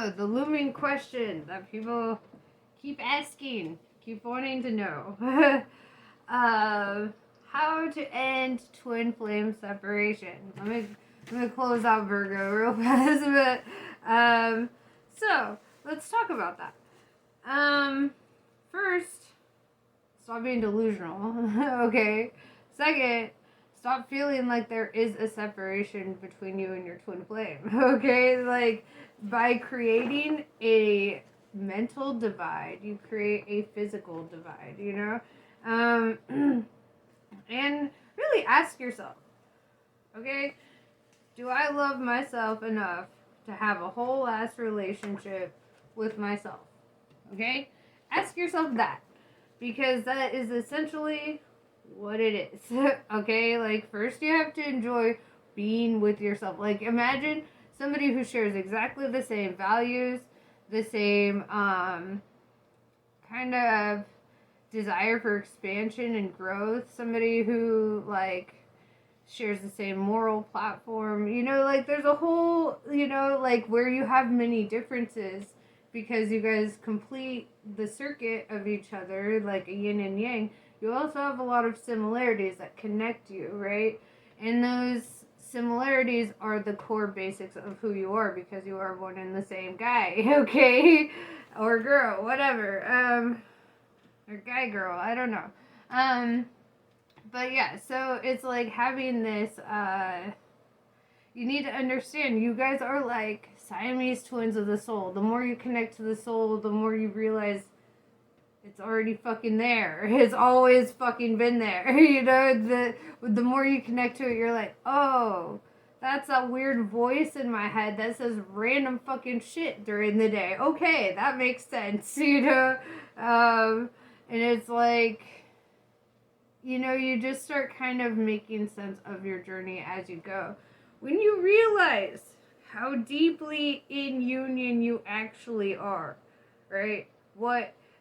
So, the looming question that people keep asking, keep wanting to know. How to end twin flame separation. Let me close out Virgo real fast, so let's talk about that. First, stop being delusional. Okay. Second, stop feeling like there is a separation between you and your twin flame. Okay, like by creating a mental divide, you create a physical divide. And really ask yourself, okay, do I love myself enough to have a whole ass relationship with myself? Okay? Ask yourself that. Because that is essentially what it is. Okay? Like, first you have to enjoy being with yourself. Like, imagine somebody who shares exactly the same values, the same kind of desire for expansion and growth, somebody who like shares the same moral platform, like there's a whole, like where you have many differences because you guys complete the circuit of each other like a yin and yang. You also have a lot of similarities that connect you, right? And those similarities are the core basics of who you are because you are one and the same guy. Okay, or girl, whatever, or guy, girl, I don't know. But yeah, so it's like having this, you need to understand, you guys are like Siamese twins of the soul. The more you connect to the soul, the more you realize it's already fucking there. It's always fucking been there. The more you connect to it, you're like, oh, that's a weird voice in my head that says random fucking shit during the day. Okay, that makes sense, and it's like, you just start kind of making sense of your journey as you go. When you realize how deeply in union you actually are, right?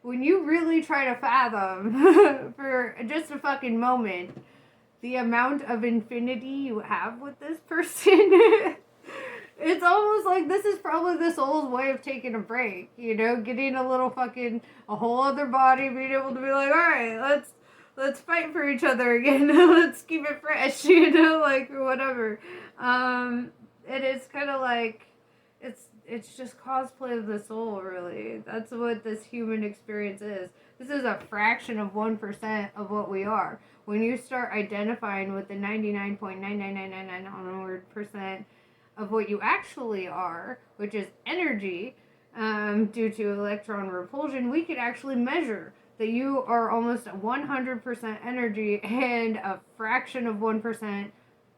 When you really try to fathom for just a fucking moment the amount of infinity you have with this person, it's almost like this is probably the soul's way of taking a break, getting a little fucking, a whole other body, being able to be like, alright, let's fight for each other again. Let's keep it fresh, like whatever. It is kind of like it's just cosplay of the soul, really. That's what this human experience is. This is a fraction of 1% of what we are. When you start identifying with the 99.99999 onward percent of what you actually are, which is energy, due to electron repulsion, we could actually measure that you are almost 100% energy and a fraction of 1%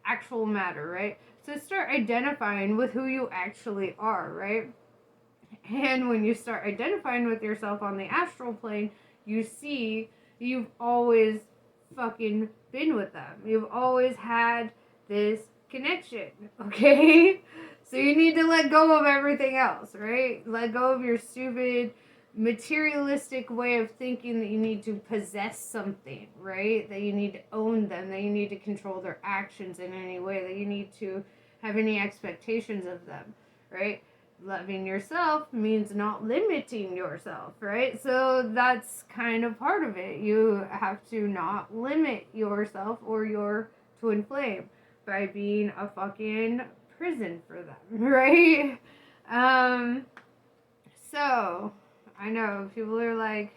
actual matter, right? So start identifying with who you actually are, right? And when you start identifying with yourself on the astral plane, you see you've always fucking been with them. You've always had this connection, okay? So you need to let go of everything else, right? Let go of your stupid materialistic way of thinking that you need to possess something, right? That you need to own them, that you need to control their actions in any way, that you need to have any expectations of them, right? Loving yourself means not limiting yourself, right? So that's kind of part of it. You have to not limit yourself or your twin flame by being a fucking prison for them, right? So I know people are like,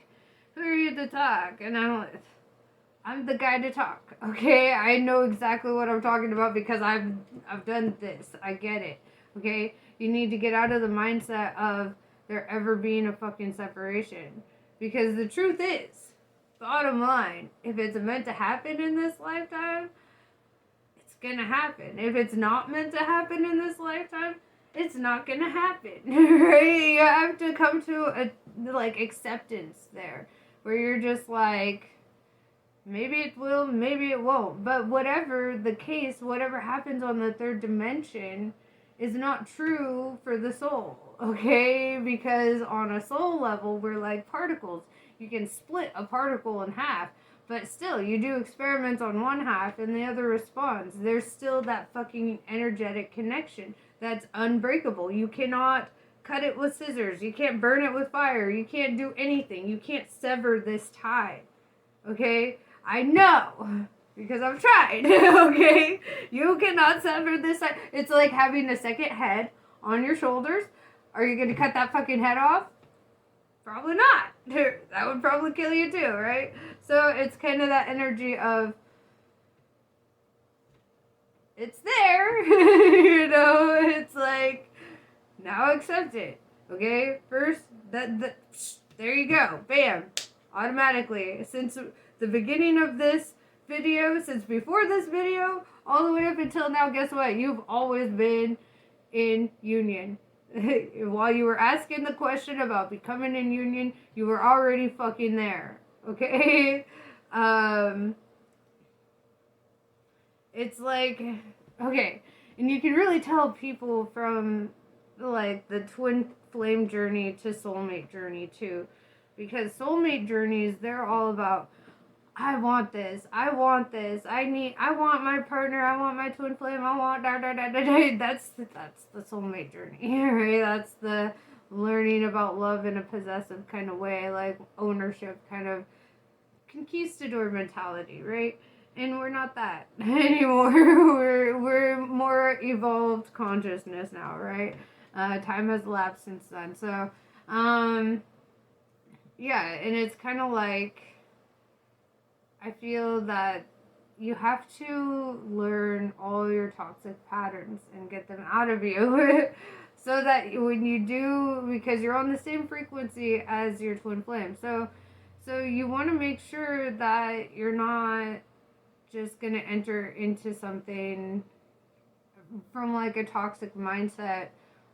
who are you to talk? And I'm the guy to talk, okay? I know exactly what I'm talking about because I've done this. I get it, okay? You need to get out of the mindset of there ever being a fucking separation. Because the truth is, bottom line, if it's meant to happen in this lifetime, it's gonna happen. If it's not meant to happen in this lifetime, it's not gonna happen, right? You have to come to a acceptance there, where you're just like, maybe it will, maybe it won't. But whatever the case, whatever happens on the third dimension is not true for the soul, okay? Because on a soul level, we're like particles. You can split a particle in half, but still, you do experiments on one half and the other responds. There's still that fucking energetic connection that's unbreakable. You cannot cut it with scissors. You can't burn it with fire. You can't do anything. You can't sever this tie. Okay? I know. Because I've tried. Okay? You cannot sever this tie. It's like having a second head on your shoulders. Are you going to cut that fucking head off? Probably not. That would probably kill you too, right? So it's kind of that energy of, it's there. You know, it's like, now accept it. Okay? First, there you go. Bam. Automatically. Since the beginning of this video, since before this video, all the way up until now, guess what? You've always been in union. While you were asking the question about becoming in union, you were already fucking there. Okay? It's like, okay, and you can really tell people from like the twin flame journey to soulmate journey too, because soulmate journeys, they're all about, I want this, I want my partner, I want my twin flame, I want da da da da da. That's the soulmate journey, right? That's the learning about love in a possessive kind of way, like ownership, kind of conquistador mentality, right? And we're not that anymore. we're more evolved consciousness now, right? Time has elapsed since then. So, yeah, and it's kind of like, I feel that you have to learn all your toxic patterns and get them out of you so that when you do, because you're on the same frequency as your twin flame. So you want to make sure that you're not just going to enter into something from like a toxic mindset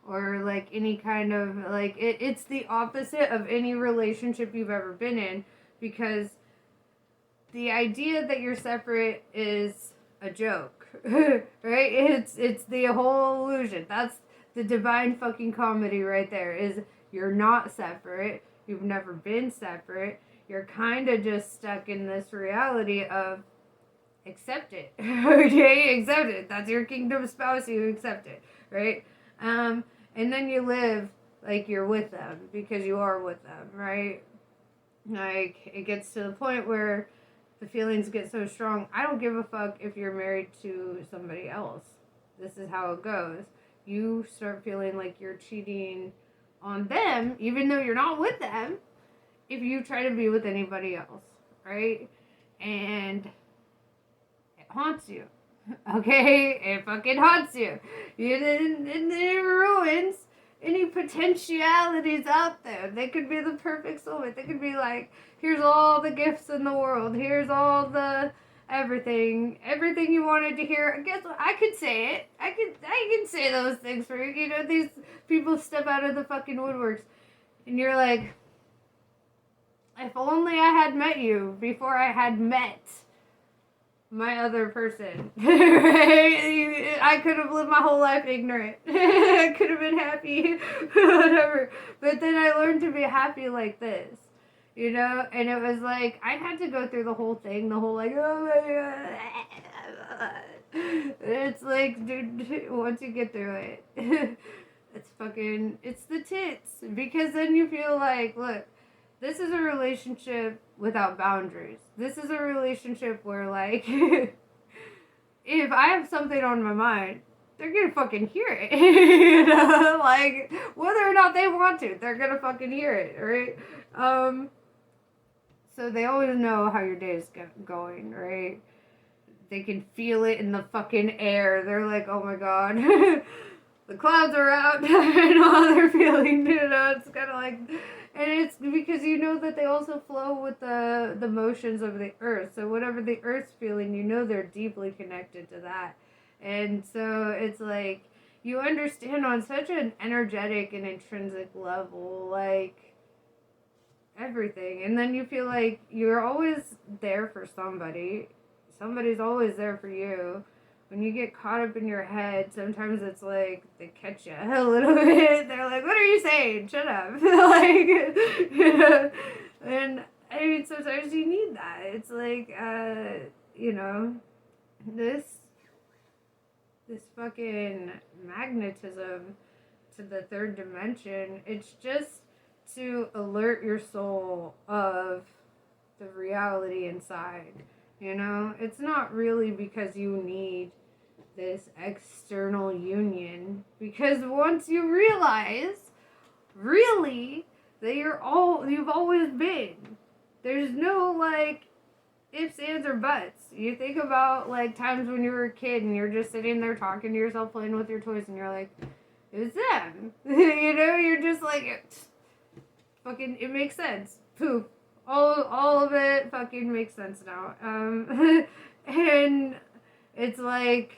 or like any kind of like it's the opposite of any relationship you've ever been in, because the idea that you're separate is a joke. Right? It's the whole illusion. That's the divine fucking comedy right there, is you're not separate. You've never been separate. You're kind of just stuck in this reality of accept it. Okay, accept it. That's your kingdom spouse. You accept it, right? And then you live like you're with them because you are with them, right? Like it gets to the point where the feelings get so strong. I don't give a fuck if you're married to somebody else. This is how it goes. You start feeling like you're cheating on them, even though you're not with them, if you try to be with anybody else, right? And haunts you. Okay? It fucking haunts you. It ruins any potentialities out there. They could be the perfect soulmate. They could be like, here's all the gifts in the world. Here's all the everything you wanted to hear. Guess what? I could say it. I can say those things for you. You know, these people step out of the fucking woodworks and you're like, if only I had met you before I had met my other person. I could have lived my whole life ignorant. I could have been happy, whatever. But then I learned to be happy like this, you know? And it was like, I had to go through the whole thing, the whole like, oh my God. It's like, dude, once you get through it, it's the tits. Because then you feel like, look, this is a relationship without boundaries. This is a relationship where, like, if I have something on my mind, they're gonna fucking hear it. You know? Like, whether or not they want to, they're gonna fucking hear it, right? So they always know how your day is going, right? They can feel it in the fucking air. They're like, oh my God. The clouds are out. I know how they're feeling, you know? It's kind of like... And it's because you know that they also flow with the motions of the earth. So whatever the earth's feeling, you know they're deeply connected to that. And so it's like, you understand on such an energetic and intrinsic level, like, everything. And then you feel like you're always there for somebody. Somebody's always there for you. When you get caught up in your head, sometimes it's like they catch you a little bit. They're like, what are you saying? Shut up. Like, you know, and I mean, sometimes you need that. It's like, you know, this fucking magnetism to the third dimension, it's just to alert your soul of the reality inside. You know, it's not really because you need this external union, because once you realize really that you've always been, there's no like ifs, ands, or buts. You think about like times when you were a kid and you're just sitting there talking to yourself, playing with your toys, and you're like, it's them. You know, you're just like, fucking, it makes sense. Poof. All of it fucking makes sense now. And it's like,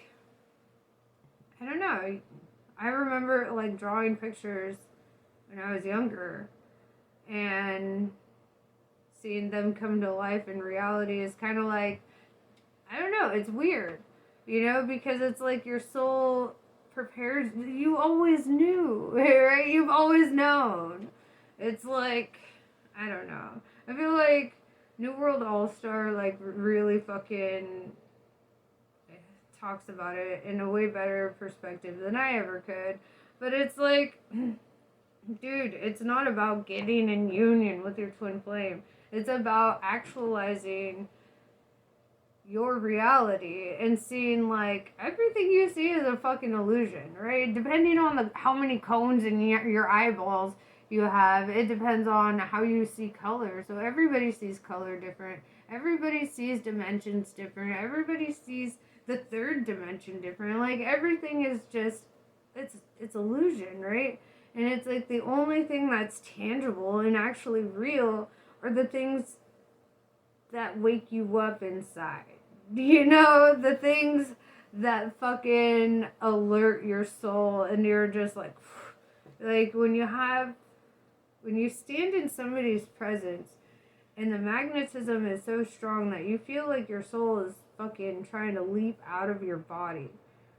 I don't know. I remember like drawing pictures when I was younger, and seeing them come to life in reality is kind of like, I don't know, it's weird, you know, because it's like your soul prepares, you always knew, right? You've always known. It's like, I don't know. I feel like New World All-Star, like, really fucking talks about it in a way better perspective than I ever could. But it's like, dude, it's not about getting in union with your twin flame. It's about actualizing your reality and seeing like everything you see is a fucking illusion, right? Depending on how many cones in your eyeballs you have, it depends on how you see color. So everybody sees color different. Everybody sees dimensions different. Everybody sees the third dimension different. Like everything is just, it's illusion, right? And it's like the only thing that's tangible and actually real are the things that wake you up inside. You know, the things that fucking alert your soul, and you're just like when you stand in somebody's presence and the magnetism is so strong that you feel like your soul is fucking trying to leap out of your body,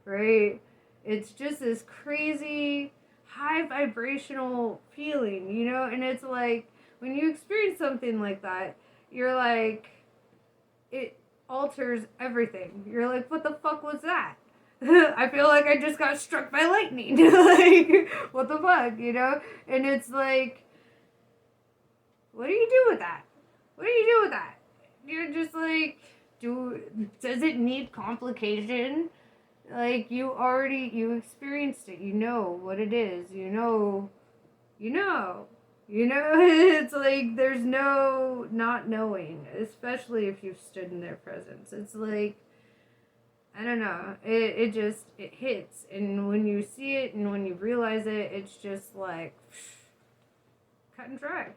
right? It's just this crazy high vibrational feeling, you know? And it's like when you experience something like that, you're like, it alters everything. You're like, what the fuck was that? I feel like I just got struck by lightning. Like, what the fuck, you know? And it's like, what do you do with that? What do you do with that? You're just like, does it need complication? Like, you experienced it. You know what it is. You know. It's like, there's no not knowing, especially if you've stood in their presence. It's like, I don't know. It hits. And when you see it and when you realize it, it's just like, cut and dry.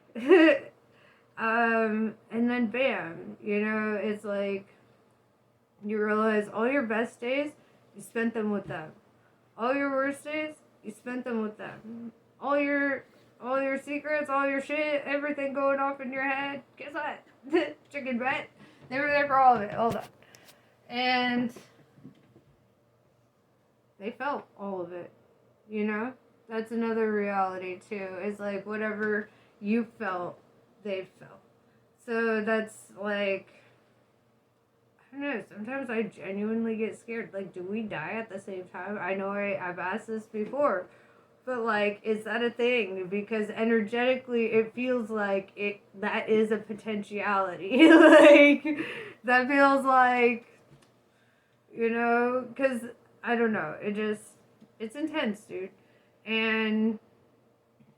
And then bam, you know, it's like, you realize all your best days, you spent them with them. All your worst days, you spent them with them. All your secrets, all your shit, everything going off in your head, guess what? Chicken butt. They were there for all of it. Hold on. And they felt all of it. You know? That's another reality too. It's like whatever you felt, they felt. So that's like, I don't know, sometimes I genuinely get scared. Like, do we die at the same time? I know I've asked this before, but like, is that a thing? Because energetically, it feels like that is a potentiality. Like, that feels like, you know, because, I don't know, it's intense, dude. And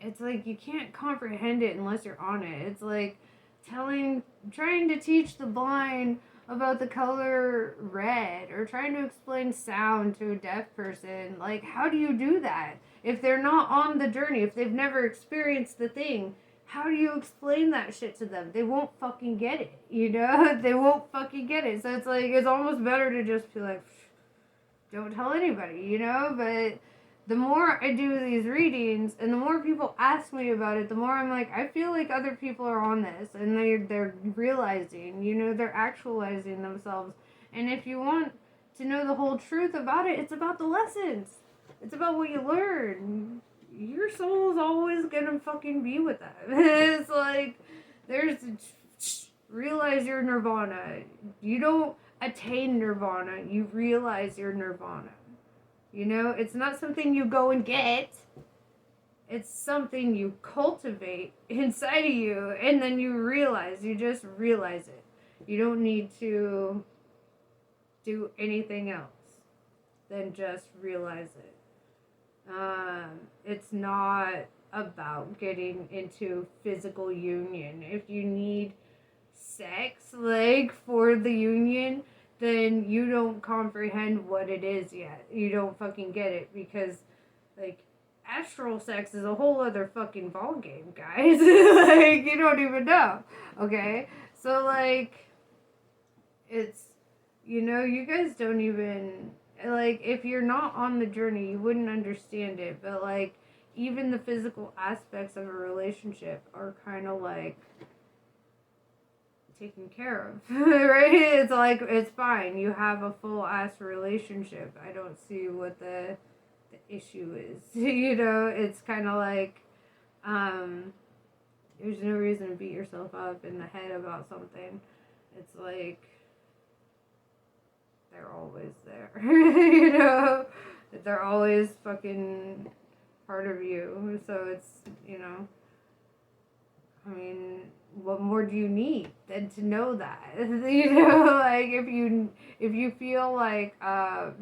it's like, you can't comprehend it unless you're on it. It's like trying to teach the blind about the color red, or trying to explain sound to a deaf person. Like, how do you do that? If they're not on the journey, if they've never experienced the thing, how do you explain that shit to them? They won't fucking get it, you know? They won't fucking get it. So it's like, it's almost better to just be like, don't tell anybody, you know? But the more I do these readings and the more people ask me about it, the more I'm like, I feel like other people are on this, and they're realizing, you know, they're actualizing themselves. And if you want to know the whole truth about it, it's about the lessons. It's about what you learn. Your soul's always gonna fucking be with them. It's like, realize your nirvana. You don't attain nirvana, you realize your nirvana. You know, it's not something you go and get. It's something you cultivate inside of you, and then you just realize it. You don't need to do anything else than just realize it. It's not about getting into physical union. If you need sex, like, for the union, then you don't comprehend what it is yet. You don't fucking get it, because, like, astral sex is a whole other fucking ballgame, guys. Like, you don't even know. Okay? So, like, it's, you guys don't even, like, if you're not on the journey, you wouldn't understand it. But, like, even the physical aspects of a relationship are kind of like taken care of, right? It's like, it's fine. You have a full ass relationship. I don't see what the issue is. It's kind of like, there's no reason to beat yourself up in the head about something. It's like, they're always there. They're always fucking part of you. So it's, I mean, what more do you need than to know that? Like, if you feel like a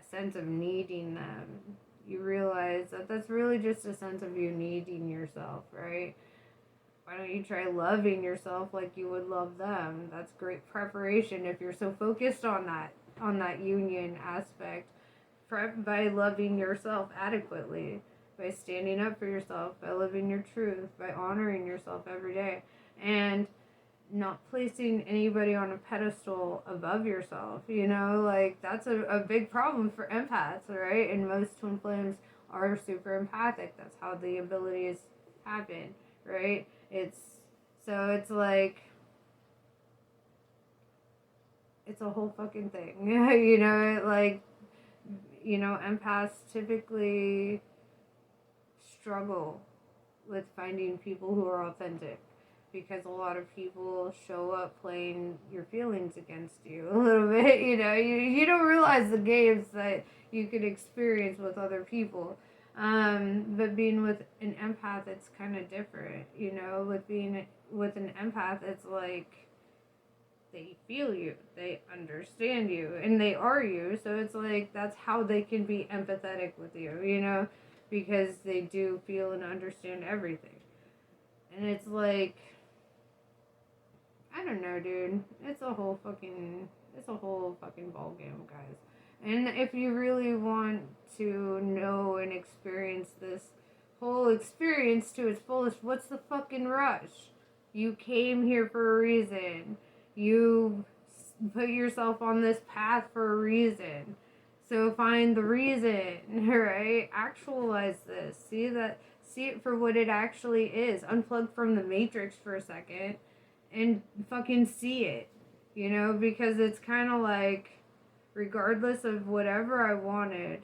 sense of needing them, you realize that that's really just a sense of you needing yourself, right? Why don't you try loving yourself like you would love them? That's great preparation if you're so focused on that union aspect. Prep by loving yourself adequately, by standing up for yourself, by living your truth, by honoring yourself every day, and not placing anybody on a pedestal above yourself. Like, that's a big problem for empaths, right? And most twin flames are super empathic. That's how the abilities happen, right? It's like, it's a whole fucking thing. Empaths typically struggle with finding people who are authentic, because a lot of people show up playing your feelings against you a little bit. You don't realize the games that you can experience with other people. But being with an empath, it's kind of different. With being with an empath, it's like, they feel you, they understand you, and they are you. So it's like, that's how they can be empathetic with you, because they do feel and understand everything. And it's like, I don't know, dude. It's a whole fucking ball game, guys. And if you really want to know and experience this whole experience to its fullest, what's the fucking rush? You came here for a reason. You put yourself on this path for a reason. So find the reason, right? Actualize this. See it for what it actually is. Unplug from the matrix for a second and fucking see it. Because it's kind of like, regardless of whatever I wanted,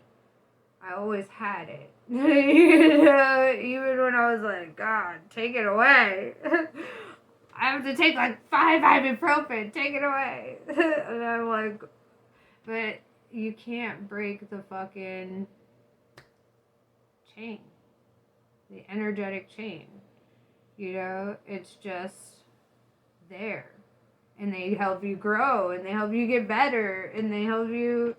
I always had it. Even when I was like, God, take it away. I have to take like 5 ibuprofen. Take it away. And I'm like, but you can't break the fucking chain. The energetic chain. It's just there. And they help you grow, and they help you get better, and they help you,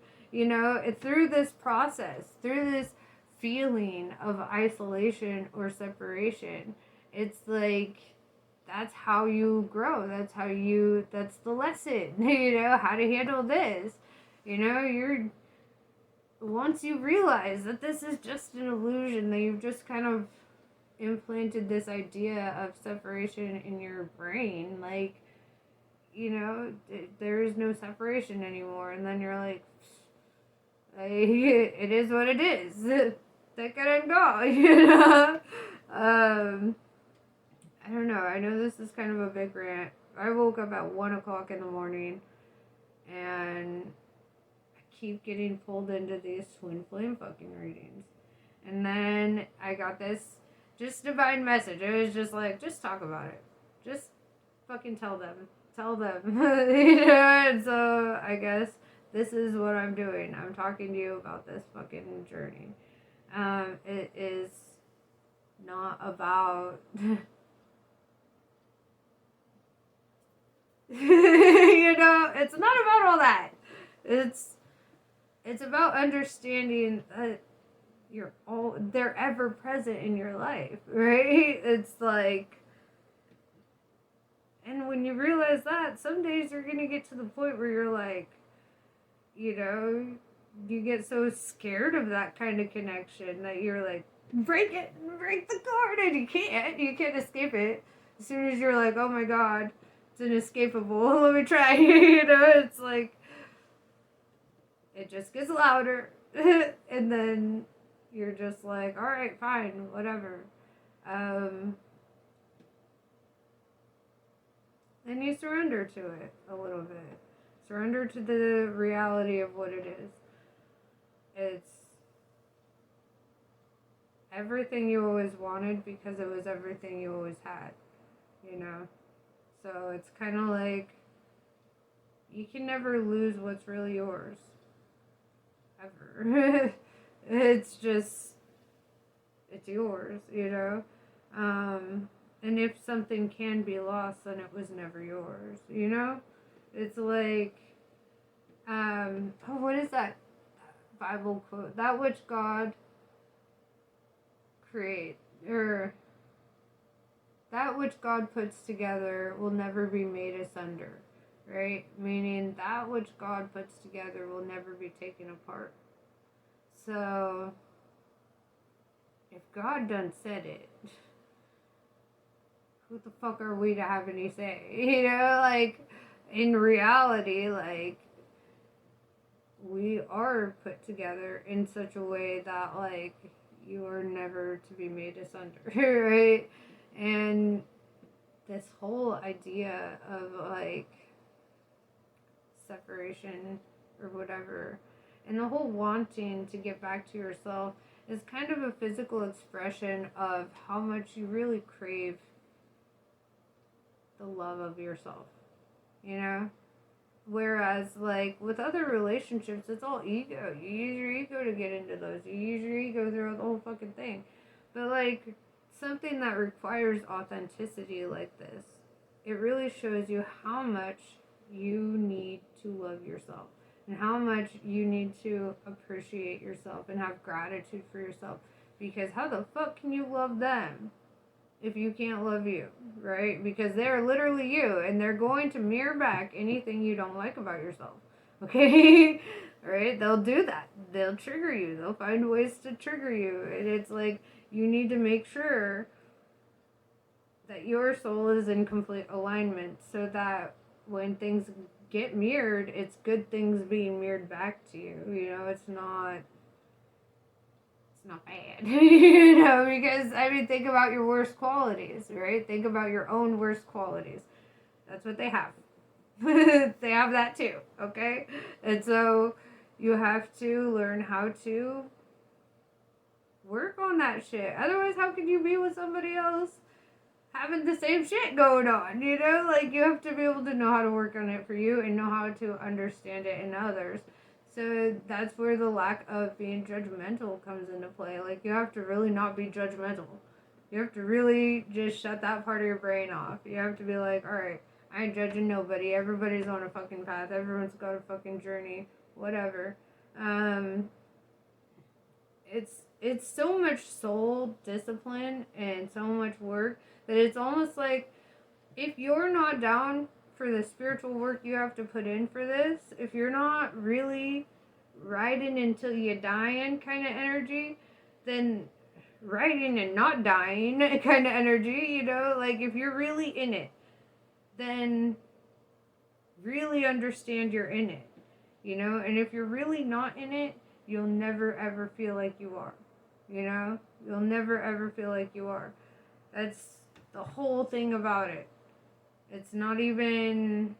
through this process, through this feeling of isolation or separation. It's like, that's how you grow. That's the lesson, how to handle this. Once you realize that this is just an illusion, that you've just kind of implanted this idea of separation in your brain, like, there is no separation anymore, and then you're like, it is what it is. Take it and go, I don't know. I know this is kind of a big rant. I woke up at 1 o'clock in the morning, and I keep getting pulled into these twin flame fucking readings. And then I got this just divine message. It was just like, just talk about it. Just fucking tell them. And so I guess this is what I'm doing. I'm talking to you about this fucking journey. It is not about it's not about all that. It's about understanding that they're ever present in your life, right? It's like, and when you realize that, some days you're gonna get to the point where you're like, you get so scared of that kind of connection that you're like, break the cord, and you can't escape it. As soon as you're like, oh my god, it's inescapable, let me try. It's like, it just gets louder. And then you're just like, all right, fine, whatever. And you surrender to it a little bit. Surrender to the reality of what it is. It's everything you always wanted because it was everything you always had, So it's kind of like, you can never lose what's really yours. Ever. It's yours, And if something can be lost, then it was never yours, It's like, what is that Bible quote? That which God creates, or that which God puts together will never be made asunder, right? Meaning that which God puts together will never be taken apart. So, if God done said it, who the fuck are we to have any say? Like, in reality, like, we are put together in such a way that, like, you are never to be made asunder, right? And this whole idea of, like, separation or whatever, and the whole wanting to get back to yourself is kind of a physical expression of how much you really crave the love of yourself, Whereas, like, with other relationships, it's all ego. You use your ego to get into those. You use your ego throughout the whole fucking thing. But, like, something that requires authenticity like this, it really shows you how much you need to love yourself and how much you need to appreciate yourself and have gratitude for yourself. Because how the fuck can you love them if you can't love you, right? Because they're literally you, and they're going to mirror back anything you don't like about yourself, okay? Right? They'll do that. They'll trigger you. They'll find ways to trigger you. And it's like, you need to make sure that your soul is in complete alignment so that when things get mirrored, it's good things being mirrored back to you. It's not bad. Because, I mean, think about your worst qualities, right? Think about your own worst qualities. That's what they have. They have that too, okay? And so you have to learn how to work on that shit. Otherwise, how could you be with somebody else having the same shit going on, Like, you have to be able to know how to work on it for you and know how to understand it in others. So that's where the lack of being judgmental comes into play. Like, you have to really not be judgmental. You have to really just shut that part of your brain off. You have to be like, alright, I ain't judging nobody. Everybody's on a fucking path. Everyone's got a fucking journey. Whatever. It's so much soul discipline and so much work that it's almost like, if you're not down for the spiritual work you have to put in for this, if you're not really riding until you dying kind of energy, then riding and not dying kind of energy, like, if you're really in it, then really understand you're in it, and if you're really not in it, you'll never ever feel like you are, you'll never ever feel like you are. That's the whole thing about it. It's not even,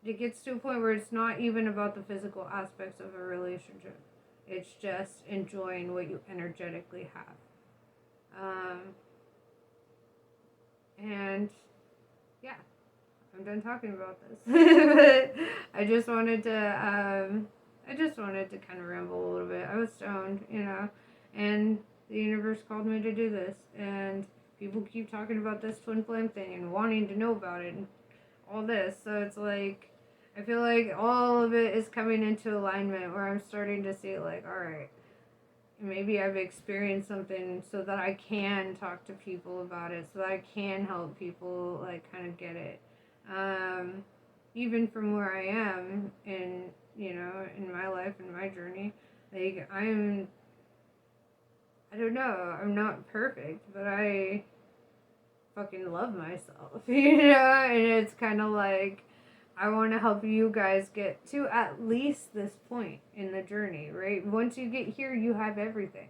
it gets to a point where it's not even about the physical aspects of a relationship. It's just enjoying what you energetically have. And yeah, I'm done talking about this. But I just wanted to kind of ramble a little bit. I was stoned, and The universe called me to do this, and people keep talking about this twin flame thing and wanting to know about it and all this. So it's like, I feel like all of it is coming into alignment where I'm starting to see, like, all right, maybe I've experienced something so that I can talk to people about it, so that I can help people, like, kind of get it. Even from where I am in, in my life and my journey, like, I don't know, I'm not perfect, but I fucking love myself, and it's kind of like, I want to help you guys get to at least this point in the journey, right? Once you get here, you have everything.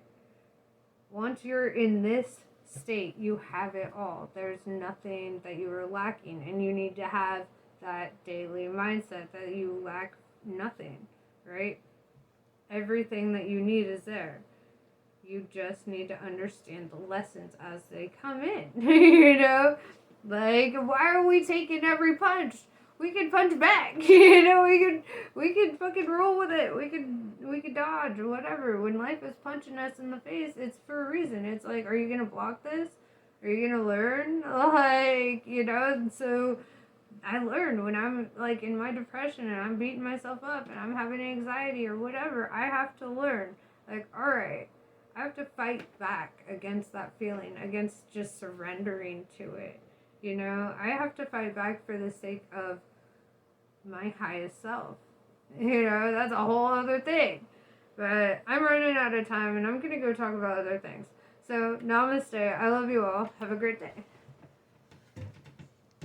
Once you're in this state, you have it all. There's nothing that you are lacking, and you need to have that daily mindset that you lack nothing, right? Everything that you need is there. You just need to understand the lessons as they come in. Like, why are we taking every punch? We can punch back. We can fucking roll with it. We could dodge or whatever. When life is punching us in the face, it's for a reason. It's like, are you gonna block this? Are you gonna learn? Like, so I learned when I'm, like, in my depression and I'm beating myself up and I'm having anxiety or whatever, I have to learn, like, all right, I have to fight back against that feeling, against just surrendering to it. I have to fight back for the sake of my highest self. That's a whole other thing. But I'm running out of time and I'm going to go talk about other things. So, namaste. I love you all. Have a great day.